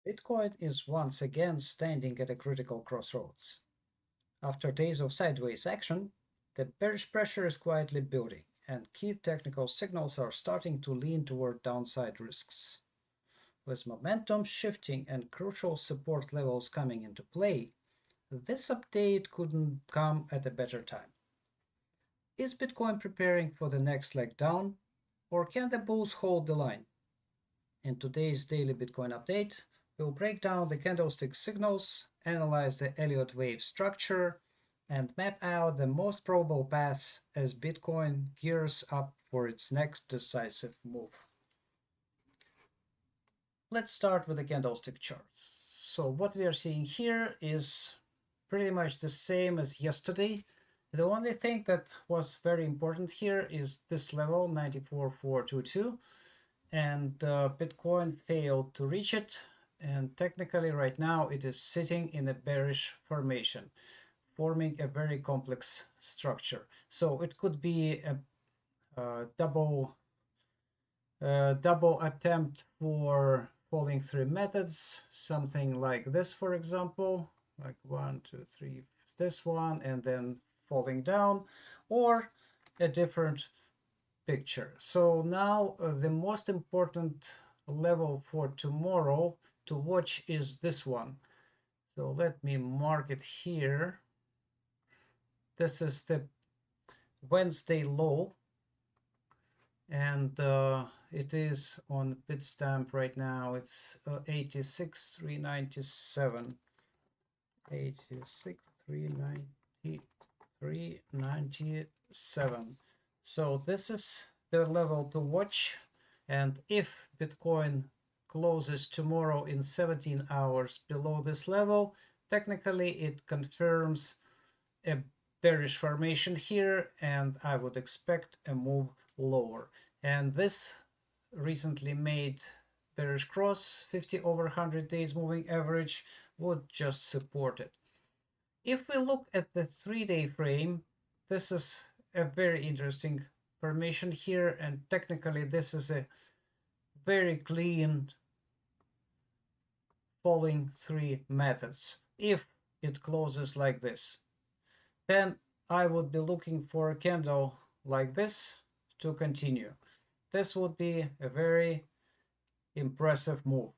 Bitcoin is once again standing at a critical crossroads. After days of sideways action, the bearish pressure is quietly building, and key technical signals are starting to lean toward downside risks. With momentum shifting and crucial support levels coming into play, this update couldn't come at a better time. Is Bitcoin preparing for the next leg down, or can the bulls hold the line? In today's daily Bitcoin update, we'll break down the candlestick signals, analyze the Elliott Wave structure, and map out the most probable paths as Bitcoin gears up for its next decisive move. Let's start with the candlestick charts. So what we are seeing here is pretty much the same as yesterday. The only thing that was very important here is this level, 94,422. And Bitcoin failed to reach it, and technically right now it is sitting in a bearish formation, forming a very complex structure. So it could be a double attempt for falling through methods, something like this, for example, like 1, 2, 3, this one, and then falling down, or a different picture. So now the most important level for tomorrow to watch is this one. So let me mark it here. This is the Wednesday low, and it is on Bitstamp right now. It's 86,397. 86,397. So this is the level to watch, and if Bitcoin closes tomorrow in 17 hours below this level, technically it confirms a bearish formation here, and I would expect a move lower. And this recently made bearish cross 50 over 100 days moving average would just support it. If we look at the 3-day frame, this is a very interesting formation here, and technically this is a very clean falling three methods. If it closes like this, then I would be looking for a candle like this to continue. This would be a very impressive move.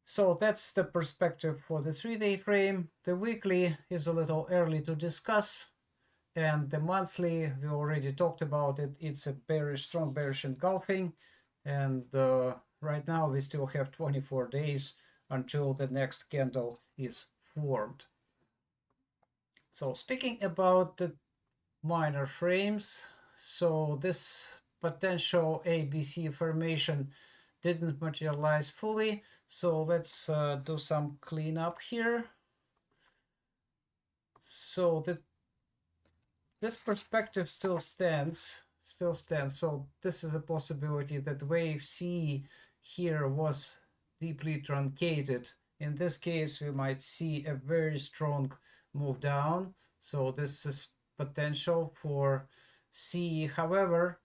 So that's the perspective for the 3-day frame. The weekly is a little early to discuss, and the monthly, we already talked about it. It's a bearish, strong bearish engulfing, and right now we still have 24 days until the next candle is formed. So speaking about the minor frames, so this potential ABC formation didn't materialize fully, so let's do some cleanup here. So this perspective still stands. So this is a possibility that wave C here was deeply truncated. In this case, we might see a very strong move down. So this is potential for C. However,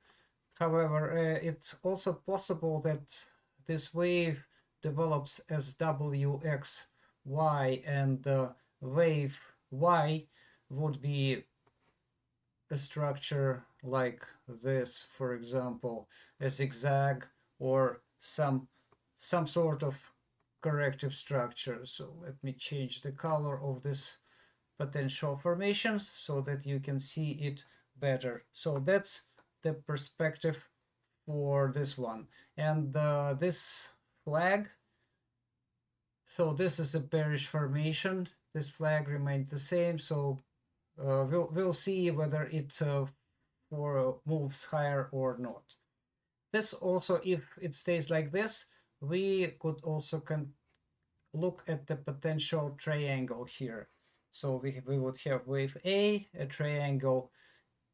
it's also possible that this wave develops as WXY, and the wave Y would be a structure like this, for example, a zigzag or some sort of corrective structure. So let me change the color of this potential formation so that you can see it better. So that's the perspective for this one. And this flag, so this is a bearish formation. This flag remains the same. So we'll see whether it moves higher or not. This also, if it stays like this, we could also look at the potential triangle here. So we would have wave A, a triangle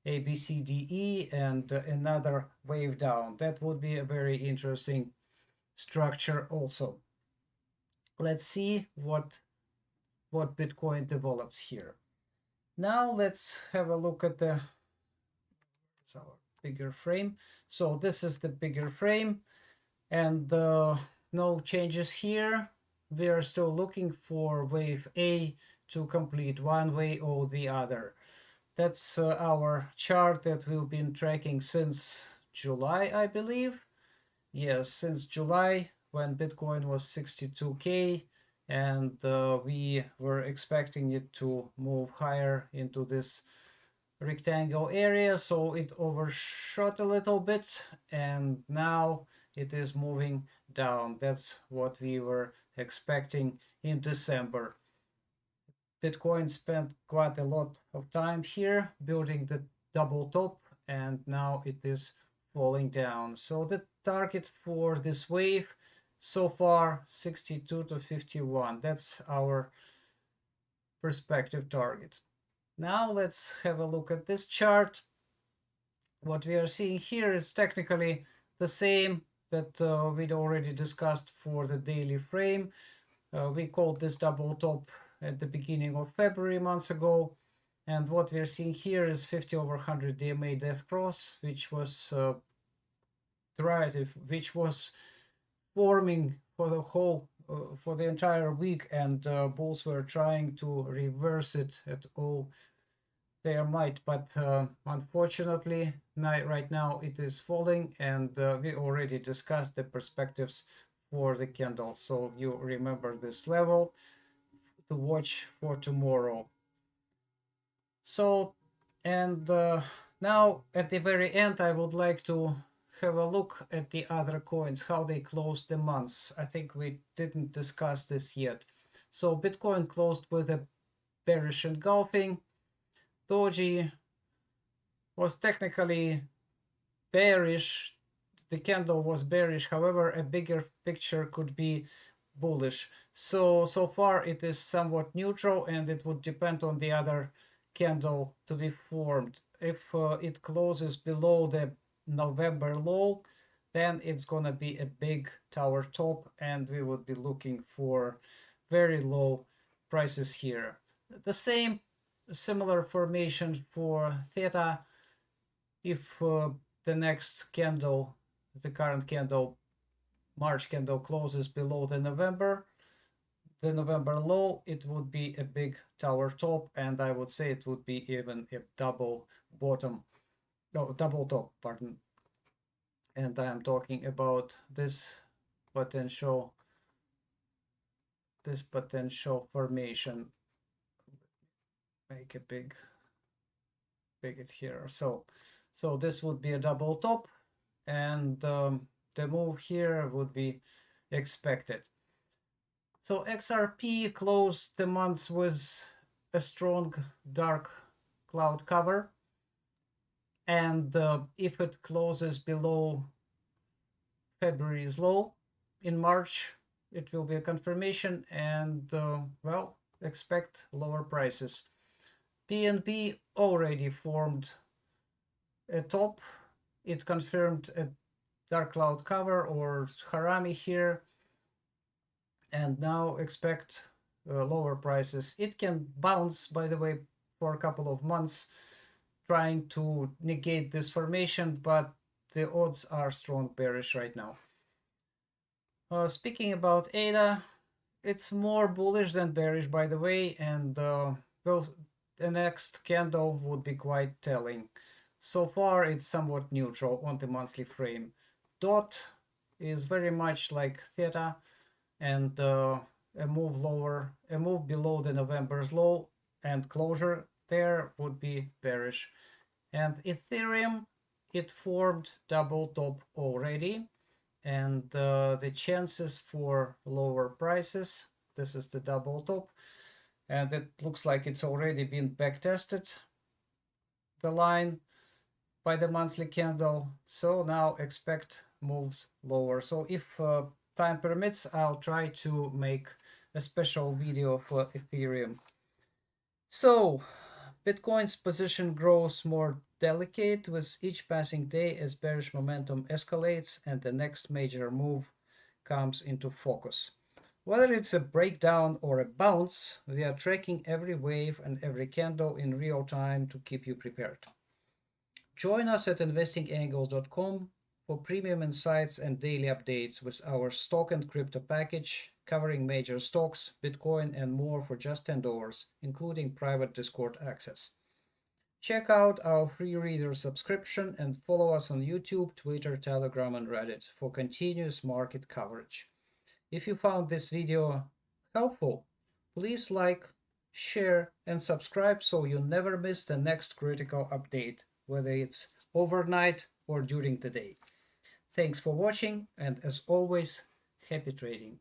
A, B, C, D, E, and another wave down. That would be a very interesting structure also. Let's see what Bitcoin develops here. Now let's have a look at our bigger frame. So this is the bigger frame, and no changes here. we are still looking for wave A to complete one way or the other. That's our chart that we've been tracking since July, I believe. Yes, since July, when Bitcoin was 62K, and we were expecting it to move higher into this rectangle area, so it overshot a little bit, and now it is moving down. That's what we were expecting in December. Bitcoin spent quite a lot of time here building the double top, and now it is falling down. So the target for this wave so far 62 to 51. That's our perspective target. Now let's have a look at this chart. What we are seeing here is technically the same that we'd already discussed for the daily frame. We called this double top at the beginning of February months ago. And what we're seeing here is 50 over 100 DMA death cross, which was which was forming for the whole, for the entire week, and bulls were trying to reverse it at all their might, but unfortunately, right now it is falling, and we already discussed the perspectives for the candle, so you remember this level to watch for tomorrow. So, and now at the very end, I would like to have a look at the other coins, how they closed the months. I think we didn't discuss this yet. So Bitcoin closed with a bearish engulfing. Doji was technically bearish. The candle was bearish. However, a bigger picture could be bullish. So far it is somewhat neutral, and it would depend on the other candle to be formed. If it closes below the November low, then it's gonna be a big tower top, and we would be looking for very low prices here. The similar formation for Theta. If the next candle, the current candle, March candle, closes below the November low, it would be a big tower top, and I would say it would be even a double top, pardon. And I am talking about this potential formation. Make a big it here. So this would be a double top, and the move here would be expected. So XRP closed the month with a strong dark cloud cover, and if it closes below February's low in March, it will be a confirmation, and well, expect lower prices. BNB already formed a top. It confirmed a dark cloud cover or harami here, and now expect lower prices. It can bounce, by the way, for a couple of months, trying to negate this formation, but the odds are strong bearish right now. Speaking about ADA, it's more bullish than bearish, by the way, and well, the next candle would be quite telling. So far, it's somewhat neutral on the monthly frame. DOT is very much like Theta, and a move below the November's low and closure there would be bearish. And Ethereum, it formed double top already, and the chances for lower prices, this is the double top, and it looks like it's already been back tested, the line by the monthly candle. So now expect moves lower. So if time permits, I'll try to make a special video for Ethereum. So Bitcoin's position grows more delicate with each passing day as bearish momentum escalates and the next major move comes into focus. Whether it's a breakdown or a bounce, we are tracking every wave and every candle in real time to keep you prepared. Join us at investingangles.com for premium insights and daily updates with our stock and crypto package, covering major stocks, Bitcoin, and more for just $10, including private Discord access. Check out our free reader subscription and follow us on YouTube, Twitter, Telegram, and Reddit for continuous market coverage. If you found this video helpful, please like, share, and subscribe so you never miss the next critical update, whether it's overnight or during the day. Thanks for watching, and as always, happy trading.